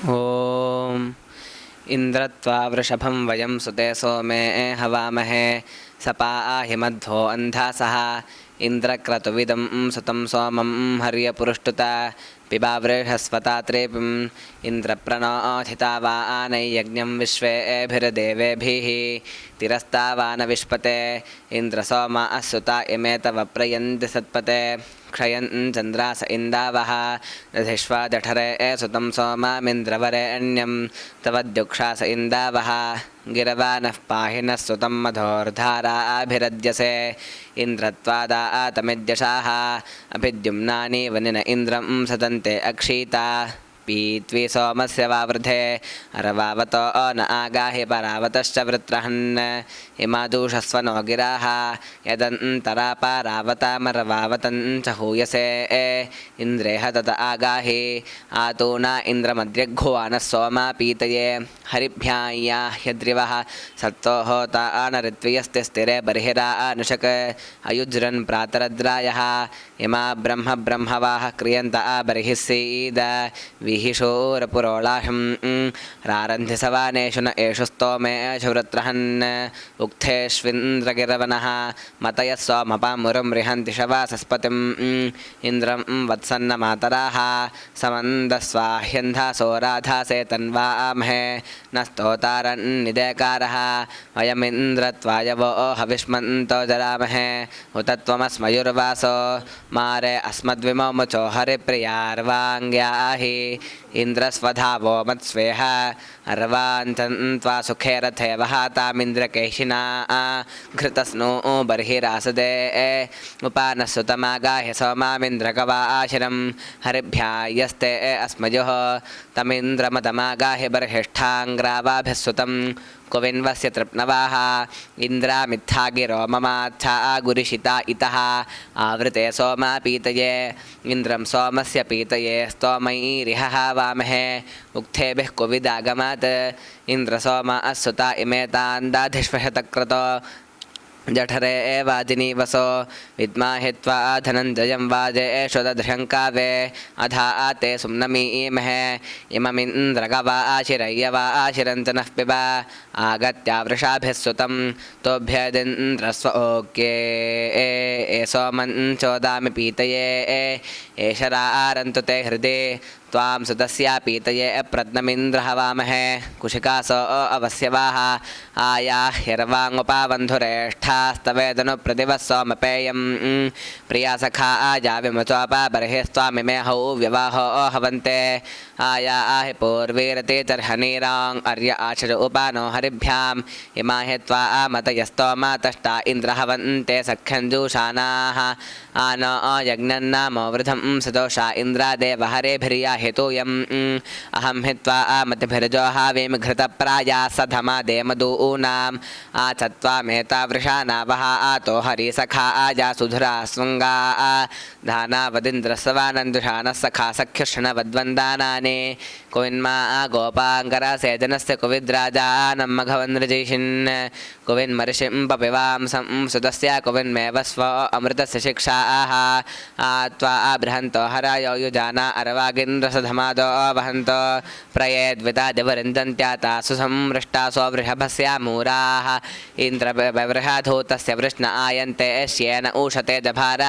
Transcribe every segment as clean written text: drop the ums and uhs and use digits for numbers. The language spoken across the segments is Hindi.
ॐ इन्द्रत्वा वृषभं वयं सुते सोमे हवामहे सपाहि मध्वो अन्धासः इन्द्रक्रतुविदं सुतं सोमं हर्यपुरुष्टुता पिबा वृषस्वता त्रेपिम् इन्द्रप्रणोथिता वा आनैयज्ञं विश्वेभिर्देवेभिः तिरस्तावान विष्पते इन्द्रसोमा असुता इमे तव प्रयन्ति सत्पते क्षयन् चन्द्रास इन्दावः दधिष्वा जठरे सुतं सोमामिन्द्रवरेण्यं तव द्युक्षास इन्दावः गिरवानः पाहि नः सुतं मधोर्धाराभिरद्यसे इन्द्रत्वादातमिद्यशाः अभिद्युम्नानि वनिन इन्द्रं सतन्ते अक्षीता पीत्वी सोमस्य वावृधे अरवावतो न आगाहि परावतश्च वृत्रहन् इमादूषस्वनो गिराः यदन्तरापारावतामरवावतञ्च हूयसे इन्द्रेह तत आगाहि आतूना इन्द्रमद्यघ्हुवानः सोमा पीतये हरिभ्याय्या ह्यद्रिवः सत्तो होता आनऋत्वियस्ति स्थिरे बर्हिरा अनुशक अयुज्रन् प्रातरद्रायः इमा ब्रह्मवाः क्रियन्त बर्हिः सीद विहिषोरपुरोलाहं रारन्धिसवानेषु न एषु स्तोमेषु वृत्रहन् उक्थेष्विन्द्रगिरवनः मतयः सोमपामुरुं रिहन्ति शवासस्पतिम् इन्द्रं वत्सन्नमातराः समन्दस्वाह्यन्धासो राधासे तन्वामहे न स्तोतारन्निदेकारः वयमिन्द्रत्वायवो हविष्मन्तो जरामहे उत त्वमस्मयुर्वासो मारे अस्मद्विमोमुचो हरिप्रियार्वाङ्ग्याहि इन्द्रस्वधावो मत्स्वेह अर्वान्तन्त्वा सुखे रथे वहातामिन्द्रकेशिना घृतस्नो बर्हिरासदे उपानस्सुतमागाह्य सोमामिन्द्रकवा आशिरं हरिभ्यायस्ते अस्मयोः तमिन्द्रमदमागाह्य बर्हिष्ठाङ्ग्रावाभिः सुतं कुविन्वस्य तृप्नवाः इन्द्रामित्थागिरो ममात्था गुरिशिता इतः आवृते सोमा पीतये इन्द्रं सोमस्य पीतये स्तोमैरिह वामहे उक्थेभिः कुविदागमात् इन्द्रसोमा असुता इमे तान्दाधिष्वशतक्रतो जठरे वाजिनीवसो विद्माहि त्वा धनञ्जयं वाजेषु दधृङ्कावे अधा आते सुम्नमीमहे इममिन्द्रगवा आशिरय्यवा आशिरञ्च नः पिब आगत्यावृषाभिः सुतं तोभ्यदिन्द्रस्व ओक्ये सोमञ्चोदामि पीतये एष रारन्तु ते हृदि त्वां सुतस्या पीतये प्रत्नमिन्द्रः वामहे कुशिकासो अवस्यवाः आयाह्यर्वाङ्मुपावन्धुरेष्ठास्तवेदनु प्रतिवः सोमपेयं प्रिया सखा आजाविमुचोपा बर्हिस्त्वामिमे हौ व्यवाहो हवन्ते आयाहि पूर्वीरते चर्हनीराङ् अर्य आचर उपानो हरिभ्याम् इमाहि त्वा आमतयस्तोमातष्टा इन्द्रहवन्ते सख्यञ्जूषानाः आनो यज्ञन्नामो वृधं सदोषा इन्द्रादेव हरेभिर्या हेतूयम् अहं हि त्वा आमतिभिर्जोहावीमि घृतप्राया सधमा देमदूनाम् आचत्वामेता वृषानावः आतो हरिसखा आजा सुधुरा स्वङ्गा धानावदिन्द्रस्वानन्दुषानः सखा सख्युष्णवद्वन्दानानि कुविन्मा गोपाङ्करसेजनस्य कुविद्राजानं मघवन्द्रजैषिन् कुविन्मर्षिं पपिवांसं सुतस्य कुविन्मेव स्व अमृतस्य शिक्षाः त्वा बृहन्तो हरायो युजाना अर्वागिन्द्रसधमादो वहन्तो प्रयेद्वितादिवरिन्दन्त्याता सुसंवृष्टासो वृषभस्यामूराः इन्द्रवृषाधूतस्य वृष्ण आयन्ते श्येन ऊषते जभार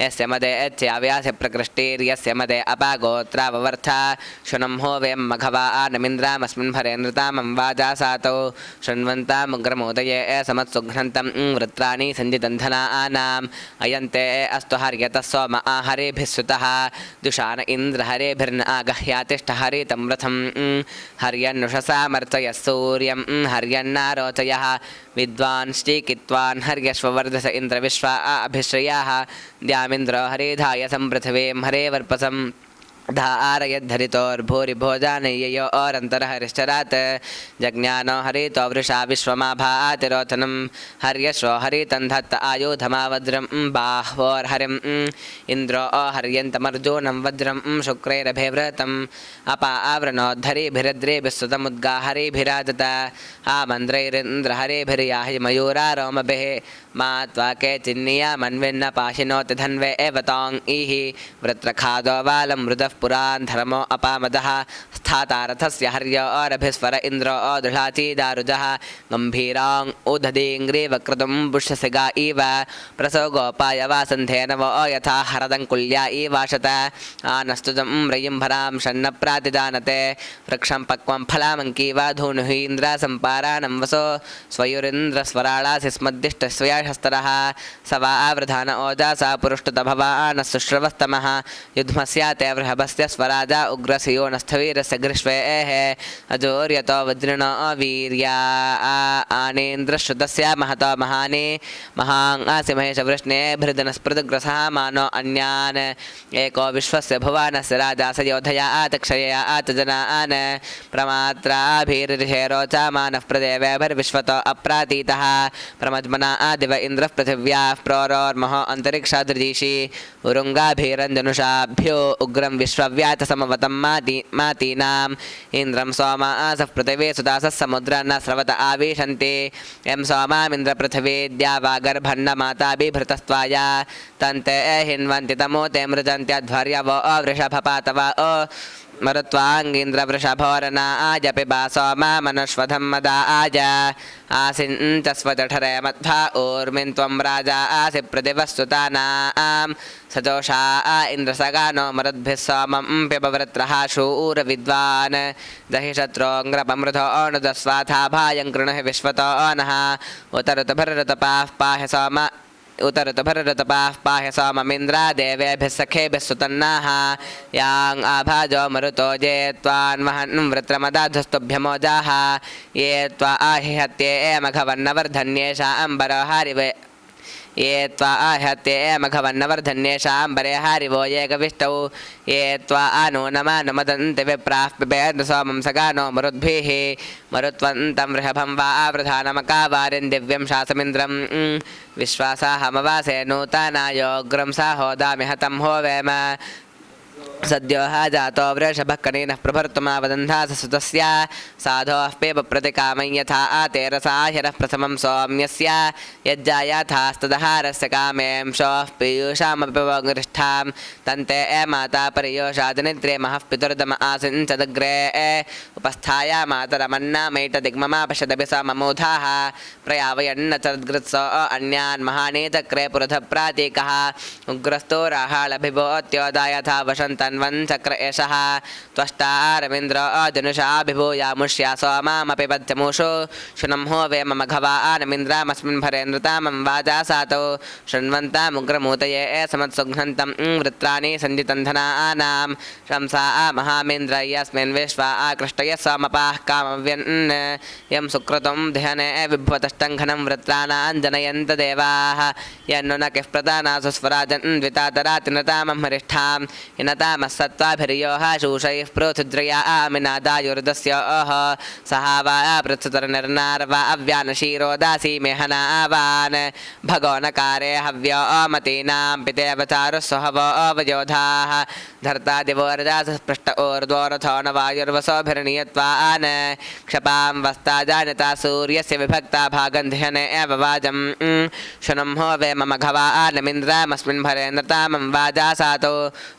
यस्य मदे च्याव्यास्य प्रकृष्टिर्यस्य मदे अपागोत्राववर्थ शुनं हो वयं मघवा आनमिन्द्रामस्मिन् भरे नृतामं वाजासातौ शृण्वन्तामुग्रमोदये समत्सुघ्नन्तं वृत्राणि सञ्जितन्धनानाम् अयन्ते अस्तु हर्यतः सोम आहरेभिः सुतः दुषान इन्द्र हरेभिर्न आगह्यातिष्ठ हरितं रथं हर्यन्नुषसामर्चयः सूर्यं हर्यन्नारोचयः विद्वांश्चीकित्वान् हर्यश्ववर्धस इन्द्र विश्वा अभिश्रयाः द्यामिन्द्रो हरिधाय सम्पृथिवीं हरे वर्पसम् धारयद्धरितोर्भूरिभोजानय्यो ओरन्तरहरिश्चरात् जज्ञानो हरितो वृषा विश्वमाभातिरोचनं हर्यश्रो हरितन्धत्त आयुधमावज्रं बाह्वोर्हरिम् इन्द्रो हर्यन्तमर्जूनं वज्रं शुक्रैरभिवृतम् अपा आवृणोद्धरिभिरद्रेभिः सुतमुद्गाहरिभिराजत आमन्द्रैरिन्द्रहरिभिर्याहि मयूरारोमभिः मा त्वा केचिन्निया मन्विन्न पाशिनोति धन्वे एव ताङ् इहि वृत्रखादो वालं मृदः पुरान् धर्मो अपामदः स्थाता रथस्य हर्योरभिस्वर इन्द्रो दृढाचीदारुजः गम्भीरां उदधीङ्ग्रीवक्रतुं पुष्यसिगा इव प्रसो गोपायवासन्धेन वो यथा हरदङ्कुल्या इवाशत आनस्तुतं रयिम्भरां षण्णप्रातिजानते वृक्षं पक्वं फलामङ्कीव धूनुहीन्द्र सम्पाराणं वसो स्वयुरिन्द्रस्वराळासि स्मद्दिष्टस्वयशस्तरः स वा आवृधान ओजासा पुरुष्टुत भवान् सुश्रवस्तमः युध्मस्याते वृहभस्य स्वराजा उग्रसियो नस्थवीरस्य गृष्वेः अजोर्यतो वज्रिणो वीर्या आनेन्द्रश्रुतस्य महतो महाने महाङ्गासि महेशवृष्णे भृदनस्पृदुग्रसः मानो अन्यान् एको विश्वस्य भुवानस्य राजा स योधया आतक्षयया आतजनान् प्रमात्राभिर्षेरोचामानः प्रदेवेभिर्विश्वतो अप्रातीतः प्रमज्मना आदिव इन्द्रः पृथिव्याः प्रोरोर्महो अन्तरिक्षादृजीषि उरुङ्गाभिरञ्जनुषाभ्यो उग्रं विश्वव्यातसमवतं मातीनाम् इन्द्रं सोमासः पृथिवी सुदासः समुद्रान्न स्रवत आविशन्ति यं सोमामिन्द्रपृथिवीद्या वा गर्भन्नमाताभिभृतस्त्वाया तन्ते हिन्वन्ति तमो ते मृजन्त्यध्वर्यवो वृषभपातवा मरुत्वाङ्गीन्द्रवृषभोरना आजपि सोमा मनुष्वधं मदा आज आसिञ्चस्वजठरे मध्वा ऊर्मिन् त्वं राजा आसि प्रतिवस्तुतानां सजोषा इन्द्रसगानो मरुद्भिः सोमं पिबवृत्रः शूरविद्वान् दहि शत्रोऽङ्ग्रपमृधो अनुदस्वाथा भायं कृणुहि विश्वतो नः उतरुतभिर्ऋतपाः पाहि सोम उतरुतभिर्ऋतपाः पाहि सोममिन्द्रा देवेभिः सखेभिः सुतन्नाः यां आभाजो मरुतो ये त्वान्वहन् वृत्रमदाधस्तुभ्यमोजाः ये त्वा आहिहत्ये मघवन्नवर्धन्येषा अम्बरो हारिवे ये त्वा आहत्ये मघवन्नवर्धन्येषाम्बरे हारिवो ये गविष्टौ ये त्वा आनूनमानुमदन्ति विप्राः पिबेन्द्र सोमं सगानो मरुद्भिः मरुत्वन्तं वृषभं वा आवृधानमकावारिन् दिव्यं शासमिन्द्रं विश्वासाहमवासे नूतनायोग्रं सा होदामि हतं होवेम सद्यो जातो वृषभः कनेनः प्रभर्तुमावदन्धास सुतस्य साधोः पेब प्रतिकामं यथा आतेरसाहिरः प्रथमं सौम्यस्य यज्जायाथास्तदहारस्य कामेंशोः पीयूषामपि वगृष्ठां तन्ते माता परियोषादनिद्रे महः पितुर्दम आसिञ्चदग्रे उपस्थाय मातरमन्नामैटदिग्ममापश्यदपि स ममूधाः प्रयावयन्न चद्गृत्सो अन्यान् महानीचक्रे पुरधप्रातीकः उग्रस्तो राहाळभिभोत्योदायथा वसन्तन्वञ्चक्र एषः त्वष्टारविन्द्र अजनुषाभिभूयामुष्या सोमामपि पद्यमुषु शुनं होवे मम घवानमिन्द्रामस्मिन् भरे नृतामं वाजासातौ शृण्वन्तामुग्रमूतये समत्सुघ्नन्तं वृत्राणि सञ्जितन्धनानां शंसा महामेन्द्र यस्मिन् विश्वा आकृष्टयः सोमपाः कामव्यन् यं सुक्रतुं ध्यने विभ्वतष्टङ्घनं वृत्राणां जनयन्त देवाः यन्नु न किः प्रदानासु स्वराजन् द्वितातराति नृतामं हरिष्ठां इनतामस्सत्त्वाभिर्योः शूषैः पृथुद्रया आमिनादायुर्दस्योः सहा वा पृथुतर्निर्नार्वा अव्यानशीरोदासी मेहनावान् भगो नकारे हव्यो अमतीनां पितेव चारुस्वहवो अवयोधाः धर्ता दिवोर्जासः पृष्ठ ऊर्ध्वोरथो न वायुर्वसोभिर्नियत्वान् क्षपां वस्ता जानता सूर्यस्य विभक्ता भागन्ध्यने एव वाजं शुनं होवे मम घवानमिन्द्रामस्मिन् भरे नृतामं वाजासातो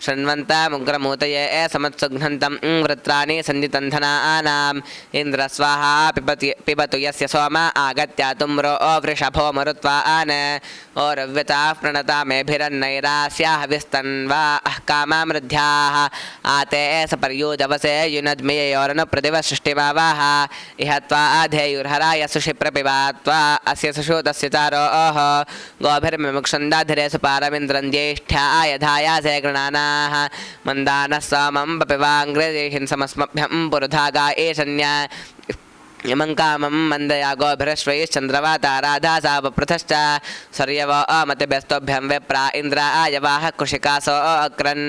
शृण्वन्तामुग्रमूतये समत्सुघ्नन्तं वृत्राणि सञ्जितन्धनानाम् इन्द्रस्वाहा पिबतु यस्य सोमा आगत्य तुम्रो वृषभो मरुत्वान् ओरव्यताः प्रणता मेभिरन्नैरास्याः विस्तन्वा कामामृध्याः आते सपर्यूजवसे युनद्मियोरनु प्रतिवसृष्टिमावाः इह त्वा आधेयुर्हराय सुषिप्रपिबा त्वा अस्य सुषूतस्य चारोः गोभिर्मिमुक्षन्दाधिरे सुपारमिन्द्रं ज्येष्ठ्याय धायासे गृणानाः मन्दानः सोमं पपिवाङ्ग्रेहिन् समस्मभ्यं पुरुधागा एषन्या यमं कामं मन्दया गोभिरश्वैश्चन्द्रवाता राधा पृथश्च सर्यव अमतिभ्यस्तोभ्यं विप्रा इन्द्रा आयवाः कुशिकासो अक्रन्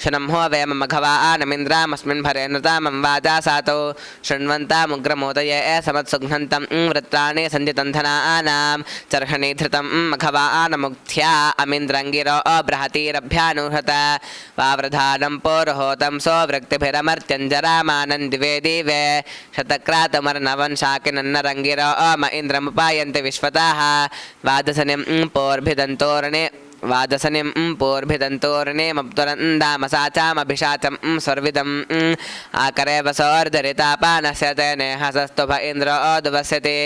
शुनं होवे मम घवानमिन्द्रामस्मिन् भरे नृतामं वाजासातो शृण्वन्तामुग्रमोदये समत्सुघ्नन्तं वृत्राणि सञ्जितन्धनानां चर्हणि धृतं मघवानमुग्ध्या अमिन्द्रङ्गिरो अबृहतीरभ्यानुहत वावृधानं पौरोहोतं सोवृक्तिभिरमर्त्यञ्जरामानन्दिवे दिवे शतक्रातमर्नवंशाकिनन्नरङ्गिरो अम इन्द्रमुपायन्ति विश्वताः वादसनिं पोर्भिदन्तोरणे वाजसनिं पूर्भिदन्तोर्णिमप्तुरन्दामसाचामभिषाचं स्वर्विदम् आकरे वसोर्धरितापानस्य तेने हसस्तुभ इन्द्रो दुवस्यति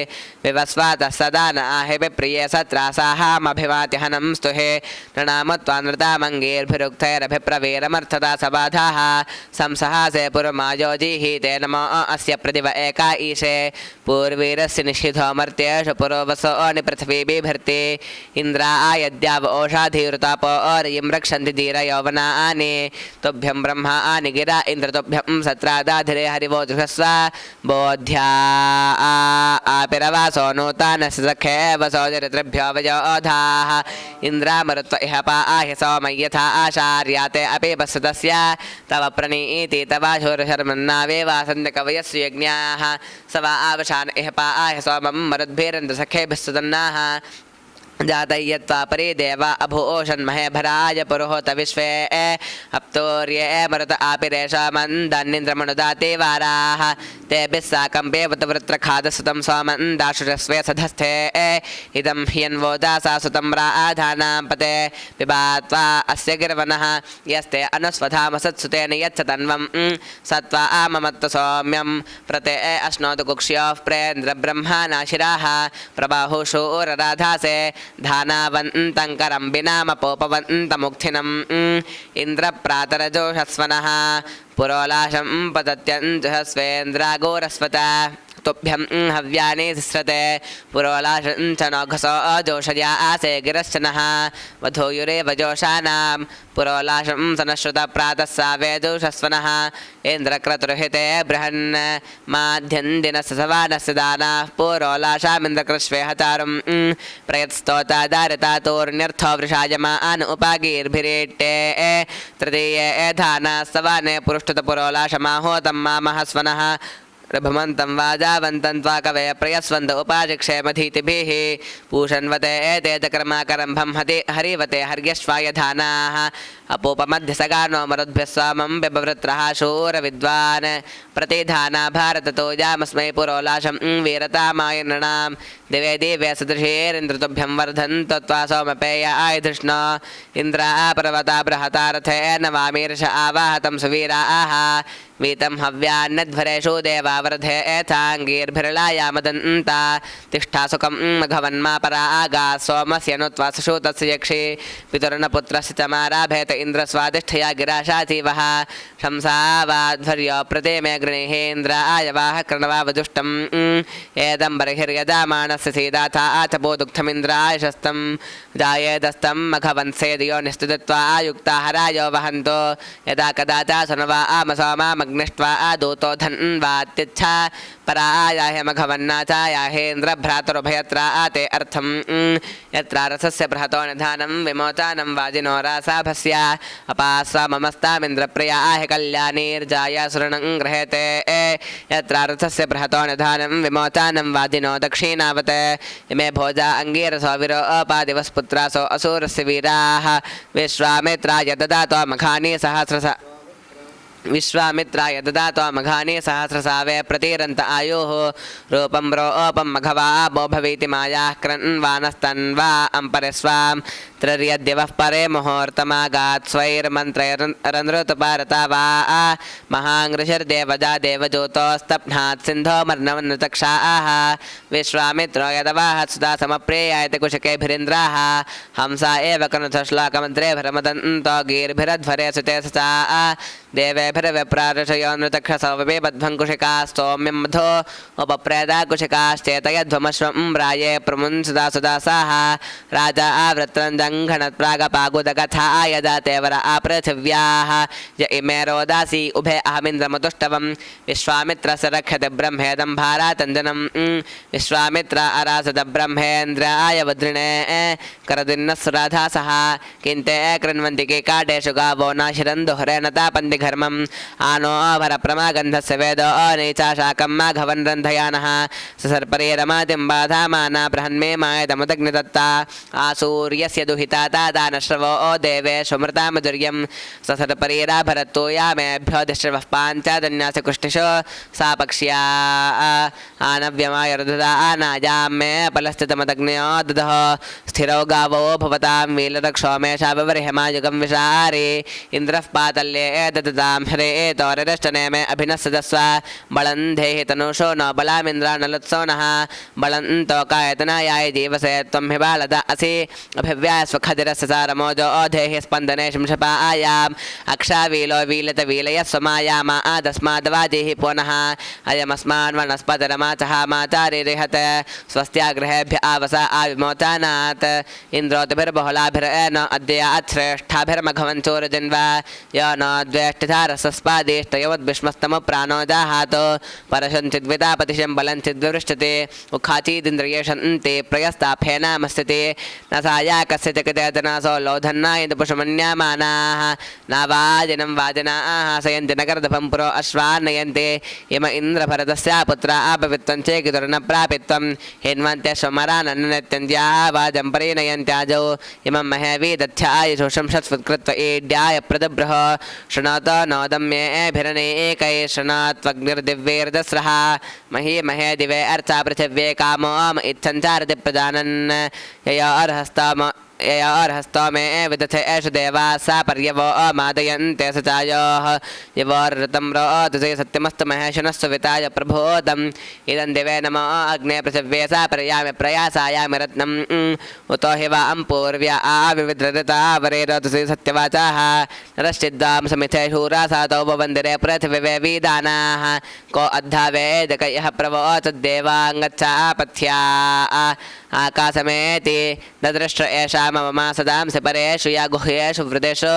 विवस्वातः सदा न आहे विप्रिये सत्रासाहामभिवात्यहनं स्तुहे नृणामत्वानृतामङ्गीर्भिरुक्तैरभिप्रवीरमर्थता सबाधाः संसहासे पुरमायोजिः ते नमो अस्य प्रतिव एका ईशे पूर्वीरस्य निषिधो मर्त्येषु पुरोवसो निपृथ्वी बिभर्ति इन्द्रा आयद्याव ओषाधीरुतापो अर्यं रक्षन्ति धीरयौवनानि तुभ्यं ब्रह्मा आनि गिरा इन्द्र तुभ्यं सत्रादाधिरे हरिवो जुषस्व बोध्या आपिरवासो नूतानस्य सखे वसो चरित्रेभ्यो वयोधाः इन्द्रामरुत्व इह पा आहि सौमय्यथा आशार्याते अपि वसतस्य तव प्रणीति तवाशूरशर्मन्नावे वासन्त्यकवयस्सु यज्ञाः स वा आवशान इह पा आहि सोमं मरुद्भिरन्द्रसखेभिः सुदन्नाः जातय्यत्वा परिदेवा अभूषन्महे भराय पुरोहत विश्वे अप्तोर्ये मरुत आपिरेषामन्दन्निन्द्रमनुदाते वाराः तेभिः साकं पेवतवृत्रखादसुतं सोमन्दाशुरस्वे सधस्थे इदं ह्यन्वोदासा सुतं राधानां पते पिबात्वा अस्य गिर्वनः यस्ते अनुस्वधामसत्सुतेन यच्च तन्वं सत्वा आममत्त सौम्यं प्रते अश्नोतु कुक्ष्योः प्रेन्द्रब्रह्मानाशिराः प्रबाहुशूरराधासे धानावन्तङ्करं विनामपोपवन्तमुक्थिनम् इन्द्रप्रातरजोषस्वनः पुरोलाशं पतत्यञ्जस्वेन्द्रागोरस्वता तुभ्यं हव्यानि तिस्रते पुरोलाशं च नौघसो अजोषया आसे गिरश्चनः वधूयुरेव जोषानां पुरोलाशं सनश्रुतप्रातः सावेदुषस्वनः इन्द्रक्रतुर्हिते बृहन् माध्यन्दिनस्य सवानस्य दानाः पुरोलाशामिन्द्रकृष्वे हतारुं प्रयत्स्तोतादारितातोर्न्यर्थो वृषायमान् उपागीर्भिरेट्टे तृतीये धाना सवाने पुरुष्टुतपुरोलाशमाहोतं मामहस्वनः रभमन्तं वाजावन्तं त्वा कवय प्रयस्वन्त उपाजिक्षेमधीतिभिः पूषन्वते एते चक्रमाकरम्भं हरिवते हर्यश्वाय धानाः अपूपमध्यसगानो मरुद्भ्यः स्वामं बिभवृत्रः शूरविद्वान् प्रतिधाना भारततो यामस्मै पुरोलाशं वीरतामायनृणां दिवे दिव्य सदृशेरिन्द्रतुभ्यं वर्धन्तो त्वा सोमपेय आयुधृष्ण इन्द्रा पर्वता बृहतारथेन वामीर्ष आवाहतं सुवीराः वीतं हव्यान्नध्वरेषु देवावृधे एथाङ्गीर्भिर्लायामदन्ता तिष्ठा सुखं मघवन्मा परा आगा सोमस्य नुत्वा सुषूतस्य यक्षि पितुर्नपुत्रस्य च माराभेत इन्द्रस्वादिष्ठया गिराशातीवः शंसावाध्वर्यो प्रति मे गृणीहेन्द्राय वाह कृणवावजुष्टं एदं बर्हिर्यजामानस्य सीदाथा आचपो दुःखमिन्द्राय शस्तं जायेदस्तं मघवन्सेदयो निस्तुत्वा आयुक्ता हरायो वहन्तो यदा कदा च सुनवा आमसोमामग्निष्ट्वा आदूतो धन्वात्यच्छा परायाहे मघवन्नाचायाहेन्द्रभ्रातरुभयत्रा आते अर्थं यत्र रथस्य बृहतो निधानं विमोचानं वाजिनो रासाभस्य अपास्वाममस्तामिन्द्रप्रिया आहे कल्याणीर्जाय सुरणं गृहेते यत्र रथस्य बृहतो निधानं विमोचानं वादिनो दक्षिणावत् इमे भोजा अङ्गीरसो विरो अपादिवस्पुत्रासो असुरस्य वीराः विश्वामित्राय ददातो मखानि सहस्रश विश्वामित्राय ददातो मघानि सहस्रसावे प्रतिरन्त आयुः रूपं रोपं मघवा बो भवीति मायाः क्रन्वानस्तन्वा अम्परिस्वां त्रिर्यद्दिवः परे मुहूर्तमागात् स्वैर्मन्त्रैरनृतपारता वा महाङ्घृशिर्देवजा देवजूतोस्तप्नात् सिन्धो मर्णवन्नचक्षाः विश्वामित्रो यदवाहत् सुधा समप्रेयायति कुशकेभिरिन्द्राः हंसा एव कनुथश्लोकमन्त्रे भरमदन्तो गीर्भिरध्वरे सुते सचा देवेभिर्विप्राऋषयो नृतक्षसौवपि बध्वं कुशिकाः सौम्यं मधो उपप्रेदा कुशिकाश्चेतयध्वमश्वं राये प्रमुंसुदा सुदासाः राजा आवृत्रञ्जङ्घणत्प्रागपागुदकथा यदातेवर आपृथिव्याः य इमे रोदासी उभे अहमिन्द्रमतुष्टवं विश्वामित्रस्य रक्षते ब्रह्मेदं भारातञ्जनं विश्वामित्र अरासद ब्रह्मेन्द्राय वज्रिणे करदिन्नः सुराधासः किन्ते कृण्वन्ति के काटेषु गावो नाशिरन्दुहरेण तापन्ति घर्मम् आनो भरप्रमा गन्धस्य वेदो नीचा शाकं माघवन् रन्धयानः ससर्परे रमादिं बाधामाना बृहन्मे मायदमुदग्निदत्ता आसूर्यस्य दुहिता तादानश्रवो देवेषु मृतामधुर्यं ससर्परेरा भरतो यामेभ्यो दिश्रवः पाञ्चादन्यास्य कृष्टिषु सा पक्ष्या आनव्यमायर्ददा आनायां मे पलस्थितमदग्न्यो ददः स्थिरौ गावो भवतां वीलरक्षो मे शावरिहमायुगं विशारे इन्द्रः पातल्ये ददतां हरे तौररष्टने मे अभिनस्सदस्व बलं धेहि तनुषो न बलामिन्द्रानलत्सो नः बलं तोकायतनायाय जीवसे त्वं हि बालद असि अभिव्याय स्वखदिरस्य सारमोजो धेहि स्पन्दने शिंशपायाम् अक्षावीलो वीलयस्वमायामा आदस्माद्वाजेहि पुनः अयमस्मान् वनस्पतिरमाचः माचारिरिहत स्वस्त्यागृहेभ्य आवसा आविमोचानात् इन्द्रोतिभिर्बहुलाभिरेन अद्य अश्रेष्ठाभिर्मघवञ्चोरजन्वा यो न द्वेष्टिधारसस्पादेष्टयवद्विष्मस्तमप्राणो जाहातो परशञ्चिद्वितापतिशं बलञ्चिद्विवृष्टते उखाचीदिन्द्रियशन्ते प्रयस्ताफेनामस्थिते न साया कस्य चकितेतनासो लोधन्नायन्दपुषमन्यामानाः नावाजिनं वाजनाः सयन्ति नगरदभं पुरो अश्वान् नयन्ते इम इन्द्रभरतस्या पुत्रा अपवित्वं चेकितुर्न प्रापित्वं हिन्वन्त्यश्वमरानन्यत्यन्द्या वाजं परिणयन्त्याजौ इमं महे वीदध्यायुषं शत्वत्कृत्व ईड्याय प्रदभ्रः शृणोत नोदम्येभिरनेकैः शृणोत्वग्निर्दिव्यैर्दस्रः मही महे दिवे अर्चा पृथिव्ये कामोम इच्छञ्चारति प्रजानन् ययोर्हस्तो मे विदथे एष देवा सा पर्यवो मादयन्ते स चायोः यवोर्ऋतं रोदसे सत्यमस्तु महेशनस्तु विताय प्रबोधम् इदं दिवे नमो अग्ने पृथिव्ये सा पर्यामि प्रयासायामि रत्नम् उतो हि वा पूर्व्या आविविधृता वरे रोदसे सत्यवाचाः नरश्चिद्वां समिथे शूरा सातौ वन्दिरे पृथिवे विदानाः को अद्धा वेदक यः प्रवोचद्देवाङ्गच्छापथ्या आकाशमेति ददृष्ट एषा मम सदांसि परेषु या गुह्येषु वृदेषु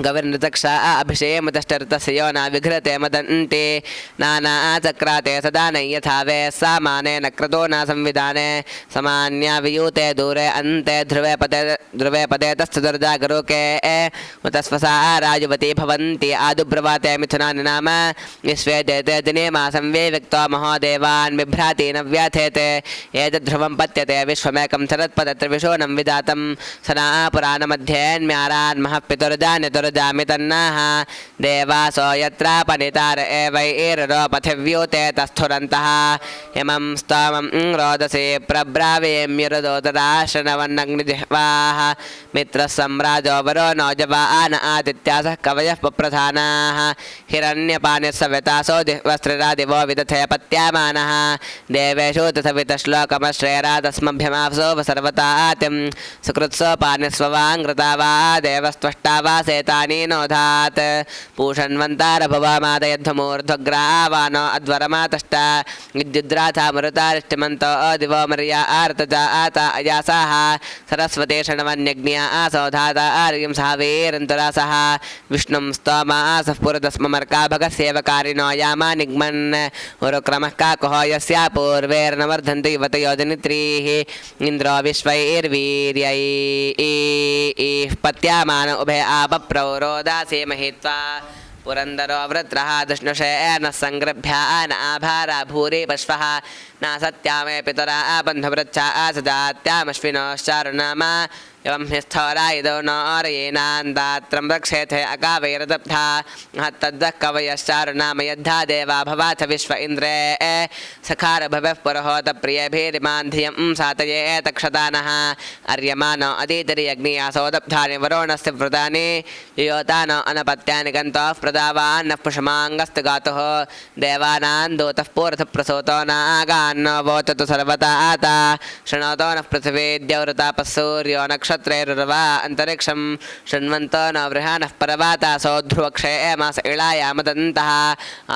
गविर्नृतक्षा अभिषेमतश्चर्तस्य यो न विघ्रते मदन्ते नानाचक्राते सदा न यथा वे सामानेन क्रतो न संविधाने समान्या वियूते दूरे अन्ते ध्रुवे पदे तस्थुर्जागरूके उतस्वसा राजुवती भवन्ति आदुब्रवाते मिथुनानि नाम विश्वे देते दिने मासं विक्तो महोदेवान् बिभ्राति न व्यथेते एतद्ध्रुवं पत्यते विश्वमेकं शरत्पदत्र विशोनं विदातं सना पुराणमध्येन्म्यारान् महः पितुर्जान्यतुर् जामितन्नाः देवासो यत्रापनितार एवैर्रोपथिव्यूते तस्थुरन्तः इमं स्तोमं रोदसे प्रब्रावेम्युरदोतराश्रनवन्नग्निजिह्वाः मित्रः सम्राजो वरो नौजवान आदित्यासः कवयः पप्रधानाः हिरण्यपानिस्सवितासो जिह्वस्त्रिरादिवो विदथे पत्यामानः देवेषु तथवितश्लोकमश्रेरादस्मभ्यमाप्सो सर्वतातिं सुकृत्सो पानिस्ववाङ्कृता वा देवस्त्वष्टा वा नोधात् पूषण्वन्तारभवामादयध्वमूर्ध्वग्रावानो अध्वरमातष्ट विद्युद्राथामृतारिष्टिमन्तो दिवो मर्या आर्तजा आता अयासाः सरस्वती षण्वन्यज्ञा आसोधाता आर्यं सावेरन्तरासः विष्णुं स्तोमासः पुरतस्ममर्का भगसेवकारिणो यामा निग्मन् उरुक्रमः काकुहो यस्या पूर्वेर्नवर्धन्ति युवतयोजनित्रीः इन्द्रो विश्वैर्वीर्यैः पत्यामान उभे प्रौरोदासे महित्वा पुरन्दरो वृत्रः दृष्णुषेण सङ्गृभ्यान आभारा भूरि पश्वः न सत्यामे पितरा बन्धुवृच्छा सजात्यामश्विनोश्चारुनामा एवं स्थौरायदो नौरयेनान्दात्रं रक्षेथे अकावैरदब्धा तद्वः कवयश्चारुनाम यद्धा देवा भवाथ विश्व इन्द्रे सखारभवः पुरोहोत प्रियभिरिमान् धियं सातये तक्षतानः अर्यमानो अदीतर्यग्नियासोदब्धानि वरुणस्य व्रतानि योतानो अनपत्यानि गन्तोः प्रदावान्नः पुषमाङ्गस्तु गातुः देवानां दूतः पूर्वः प्रसूतो नागान्नो वोचतु सर्वता आता शृणोतो नः पृथिवीद्यौरतापः सूर्यो नक्षत्रैरुर्वा अन्तरिक्षं शृण्वन्तो न वृहानः परवातासो ध्रुवक्षयमास इळायामदन्तः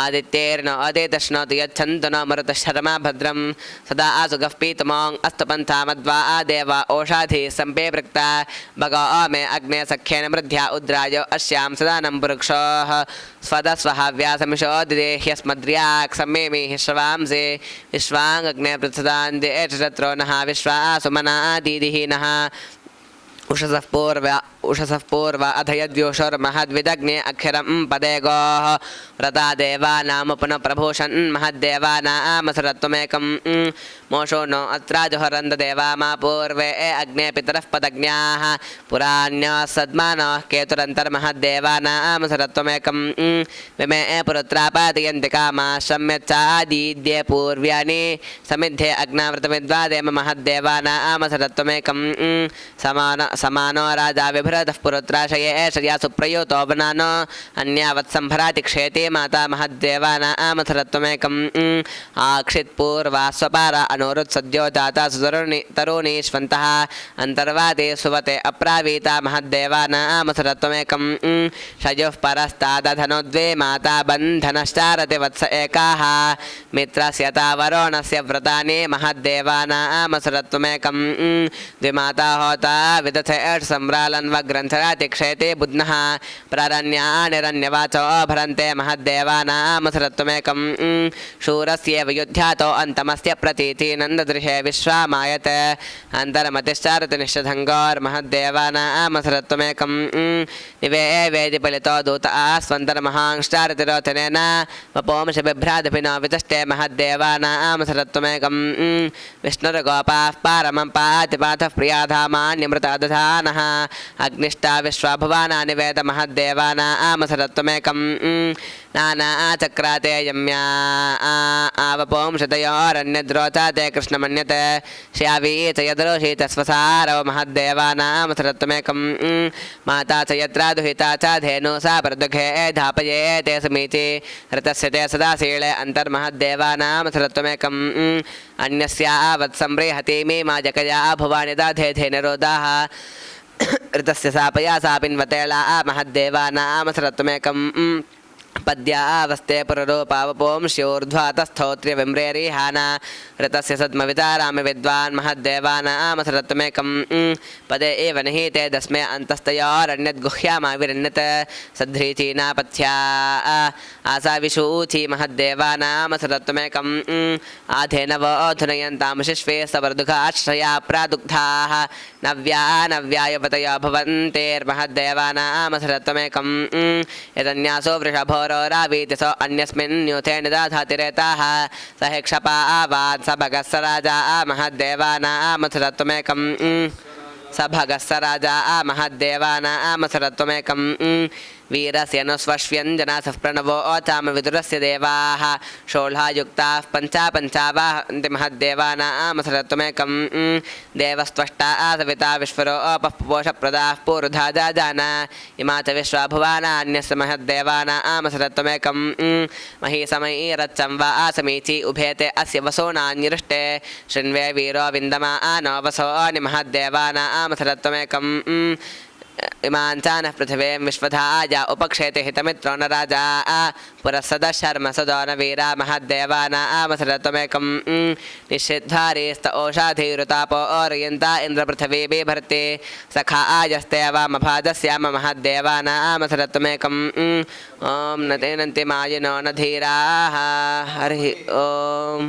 आदित्यैर्नो अदितश्नोति यच्छन्तु न मरुतः शर्मा भद्रं सदा आसुगः पीतमोङ् अस्तु पन्थामद्वा आदेव ओषाधिः सम्पे वृक्ता भगो मे अग्ने सख्येन मृध्या उद्रायो अस्यां सदानं पुरुक्षोः स्वदस्वः व्यासमिषो दिदेह्यस्मद्र्याक् सम्मेमिः श्रवांसि विश्वाङ्गग्ने पृथ्वदान्देशत्रो नः विश्वासुमना दीदिः नः उषसः पूर्व उषसः पूर्व अथ यद्योषोर्महद्विदग्ने अक्षरं पदे गोः व्रता देवानाम पुनः प्रभूषन् महद्देवानामसुरत्वमेकं मोषो नो अत्राजुहरन्द देवा मा पूर्वे अग्ने पितरः पदज्ञाः पुराण्यः सद्मानः केतुरन्तर्महद्देवानामसुरत्वमेकं विमे पुरुत्रापादयन्ति कामाः सम्यच्चादीद्ये पूर्व्यानि समिद्धे अग्नावृतमिद्वादेम महद्देवानामसुरत्वमेकं समानो राजा विभ्रतः पुरुत्राशये एषया सुप्रयुतो वनानो अन्यावत्सम्भराति क्षेते माता महद्देवानामसुरत्वमेकं आक्षित्पूर्वा स्वपारा अनुरुत्सद्यो जाता तरुणीष्वन्तः अन्तर्वाते सुवते अप्रावीता महद्देवानामसुरत्वमेकं शयोः परस्तादधनो द्वे माता बन्धनश्चारति वत्स एकाः मित्रस्य तावरोणस्य व्रतानि महद्देवानामसुरत्वमेकं द्विमाता होता विदथे सम्रालन्वग्रन्थराति क्षेते बुध्नः प्रारण्यानिरण्यवाचो भरन्ते महद्देवानामसुरत्वमेकं शूरस्येव युध्यातो अन्तमस्य प्रतीति नन्ददृशे विश्वामायत अन्तर्मतिश्चारति निश्चधङ्गोर्महद्देवानामसुरत्वमेकं निवे वेदिपलितो दूत आस्वन्तर्महांश्चारतिरोचनेन वपोंशबिभ्रादपि नो वितष्टे महद्देवानामसुरत्वमेकं विष्णुर्गोपाः पारमं पातिपाथः प्रियाधामान्यमृतादधानः अग्निष्टा विश्वाभुवानानि वेद महद्देवानामसुरत्वमेकं नानाचक्राते यम्या आवपोंशतयोरन्यद्रोचाते कृष्णमन्यते श्यावी च यद्रोषि तस्वसारव महद्देवानामसुरत्वमेकं माता च यत्रा दुहिता च धेनु सा प्रदुघे धापये ते समीचि ऋतस्य ते सदा शीले अन्तर्महद्देवानामसुरत्वमेकं अन्यस्यावत्सम्प्रीहति मे माजकया भुवानि दाधे धेनुरोदाः ऋतस्य सापया सापिन्वतेला महद्देवानामसुरत्वमेकं पद्यावस्ते पुररूपावपोंस्योर्ध्वातस्थोत्र्यविम्रेरिहाना ऋतस्य सद्मवितारामि विद्वान् महद्देवानामसुरत्वमेकं पदे एव निहिते दस्मे अन्तस्तयोरन्यद्गुह्यामाविरन्यत् सध्रीचीनापथ्या आसा विशूची महद्देवानामसुरत्वमेकं आधेनवोऽधुनयन्तां शिश्वे सवर्दुघाश्रया प्रादुग्धाः नव्या नव्यायवतयो भवन्तेर्महद्देवानामसुरत्वमेकं यदन्यासो वृषभो रावीति सो अन्यस्मिन् न्यूथे निदाधाति रेताः स हि क्षपा आवात् स भगः स राजा महद्देवानामसुरत्वमेकं स भगः स राजा महद्देवानामसुरत्वमेकं वीरस्य नु स्वश्व्यञ्जनासः प्रणवो ओचाम विदुरस्य देवाः षोल्हायुक्ताः पञ्चावाहन्ति महद्देवानामसुरत्वमेकं देवस्त्वष्टा सविता विश्वरो अपःपोषप्रदाः पूर्धा जाजान इमा च विश्वाभुवानान्यस्य महद्देवानामसुरत्वमेकं महीसमयीरच्चं वा आसमीचि उभेते अस्य वसोनान्यृष्टे शृण्वे वीरो विन्दमा आनो वसोऽनि महद्देवानामसुरत्वमेकं इमाञ्चानः पृथिवीं विश्वधाया उपक्षेते हितमित्रो न राजा पुरस्सदः शर्म सदो न वीरा महद्देवानामसुरत्वमेकं निषिद्धारीस्त ओषाधीरुतापो ओरयन्ता इन्द्रपृथिवी बिभर्ति सखा आयस्ते वामभाजस्याम महद्देवानामसुरत्वमेकं ॐ न तेनन्ति मायिनो न धीराः हरिः ॐ।